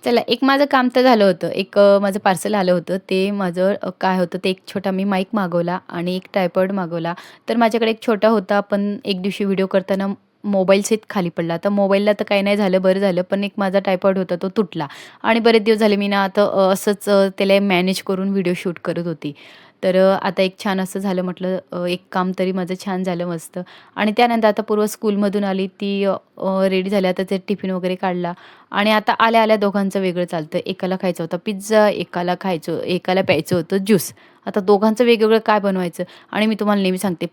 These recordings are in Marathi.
चला, एक माझं काम तर झालं होतं. एक माझं पार्सल आलं होतं. ते माझं काय होतं, ते एक छोटा मी माईक मागवला आणि एक ट्रायपॉड मागवला. तर माझ्याकडे एक छोटा होता, पण एक दिवशी व्हिडिओ करताना मोबाईल सेट खाली पडला. तर मोबाईलला तर काही नाही झालं, बरं झालं. पण एक माझा ट्रायपॉड होता, तो तुटला आणि बरेच दिवस झाले मी ना आता असंच त्याला मॅनेज करून व्हिडिओ शूट करत होती. तर आता एक छान असं झालं म्हटलं, एक काम तरी माझं छान झालं मस्त. आणि त्यानंतर आता पूर्व स्कूलमधून आली, ती रेडी झाली. आता ते टिफिन वगैरे काढला आणि आता आल्या-आल्या दोघांचं वेगळं चालतं. एकाला खायचा होता पिझ्झा, एकाला प्यायचं होतं ज्यूस. आता दोघांचं वेगवेगळं काय बनवायचं? आणि मी तुम्हाला नेहमी सांगते,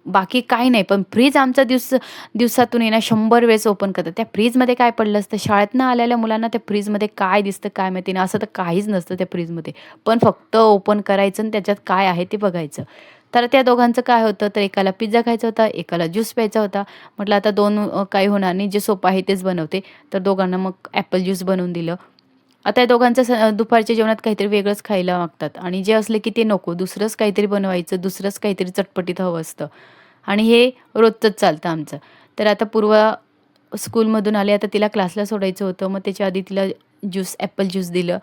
बाकी काही नाही, पण फ्रीज आमचा दिवसातून आहे ना 100 वेळेस ओपन करतात. त्या फ्रीजमध्ये काय पडलं असतं? शाळेतनं आलेल्या मुलांना त्या फ्रीजमध्ये काय दिसतं काय माहिती ना? असं तर काहीच नसतं त्या फ्रीजमध्ये. पण फक्त ओपन करायचं आणि त्याच्यात काय आहे ते बघायचं. तर त्या दोघांचं काय होतं, तर एकाला पिझ्झा खायचा होता, एकाला ज्यूस प्यायचा होता. म्हटलं आता 2 काही होणार नाही, जे सोपं आहे तेच बनवते. तर दोघांना मग ॲपल ज्यूस बनवून दिलं. आता या दोघांचं दुपारच्या जेवणात काहीतरी वेगळंच खायला मागतात आणि जे असले की ते नको, दुसरंच काहीतरी बनवायचं, दुसरंच काहीतरी चटपटीत हवं असतं आणि हे रोजचंच चालतं आमचं. तर आता पूर्व स्कूलमधून आले, आता तिला क्लासला सोडायचं होतं. मग त्याच्या आधी तिला ॲपल ज्यूस दिलं.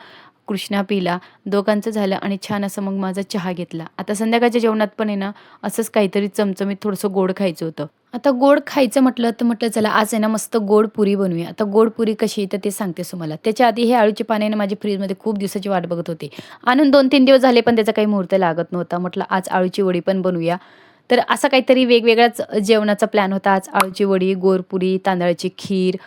कृष्णा पिला. दोघांचं झालं आणि छान असं मग माझा चहा घेतला. आता संध्याकाळच्या जेवणात पण आहे ना, असंच काहीतरी चमचमीत थोडंसं गोड खायचं होतं. आता गोड खायचं म्हटलं, तर म्हटलं चला आज आहे ना मस्त गोड पुरी बनवूया. आता गोड पुरी कशी तर ते सांगतेच तुम्हाला. त्याच्या आधी हे अळूची पाने ना माझी फ्रीजमध्ये खूप दिवसाची वाट बघत होते. आणून 2-3 दिवस झाले, पण त्याचा काही मुहूर्त लागत नव्हता. म्हटलं आज अळूची वडी पण बनवूया. तर असा काहीतरी वेगवेगळाच जेवणाचा प्लॅन होता. आज अळूची वडी, गोडपुरी, तांदळाची खीर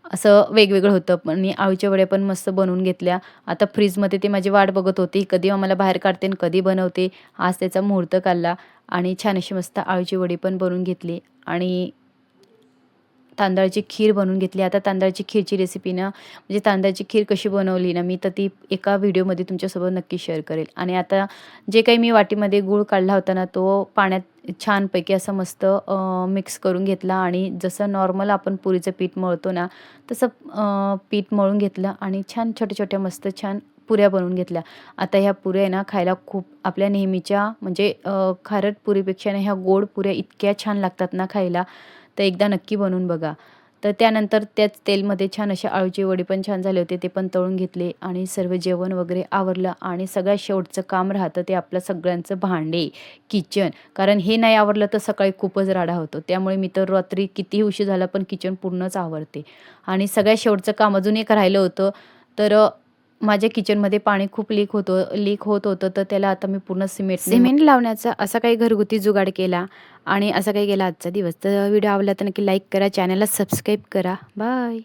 असं वेगवेगळं होतं. पण आणि अळूच्या वड्या पण मस्त बनवून घेतल्या. आता फ्रीजमध्ये ते माझी वाट बघत होती. कधी आम्हाला बाहेर काढते आणि कधी बनवते. आज त्याचा मुहूर्त काढला आणि छान अशी मस्त अळूची वडी पण बनवून घेतली आणि तांदळाची खीर बनवून घेतली. आता तांदळाची खीरची रेसिपी ना, म्हणजे तांदळाची खीर कशी बनवली ना मी, तर ती एका व्हिडिओमध्ये तुमच्यासोबत नक्की शेअर करेल. आणि आता जे काही मी वाटीमध्ये गूळ काढला होता ना, तो पाण्यात छानपैकी असं मस्त मिक्स करून घेतला आणि जसं नॉर्मल आपण पुरीचं पीठ मळतो ना, तसं पीठ मळून घेतलं आणि छान छोट्या-छोट्या मस्त छान पुऱ्या बनवून घेतल्या. आता ह्या पुऱ्या आहे ना, खायला खूप आपल्या नेहमीच्या म्हणजे खारट पुरीपेक्षा ना, ह्या गोड पुऱ्या इतक्या छान लागतात ना खायला. तर एकदा नक्की बनवून बघा. तर त्यानंतर त्याच तेलमध्ये छान अशी अळूची वडी पण छान झाले होते, ते पण तळून घेतले आणि सर्व जेवण वगैरे आवरलं आणि सगळ्यात शेवटचं काम राहतं ते आपलं सगळ्यांचं भांडे, किचन. कारण हे नाही आवरलं तर सकाळी खूपच राडा होतो. त्यामुळे मी तर रात्री कितीही उशीर झाला पण किचन पूर्णच आवरते. आणि सगळ्यात शेवटचं काम अजून एक राहिलं होतं. तर माझ्या किचनमध्ये पाणी खूप लीक होत होतं, तर त्याला आता मी पूर्ण सिमेंट लावण्याचा असा काही घरगुती जुगाड केला आणि असा काही गेला आजचा दिवस. तर व्हिडिओ आवडला तर नक्की लाईक करा, चॅनलला सबस्क्राईब करा. बाय.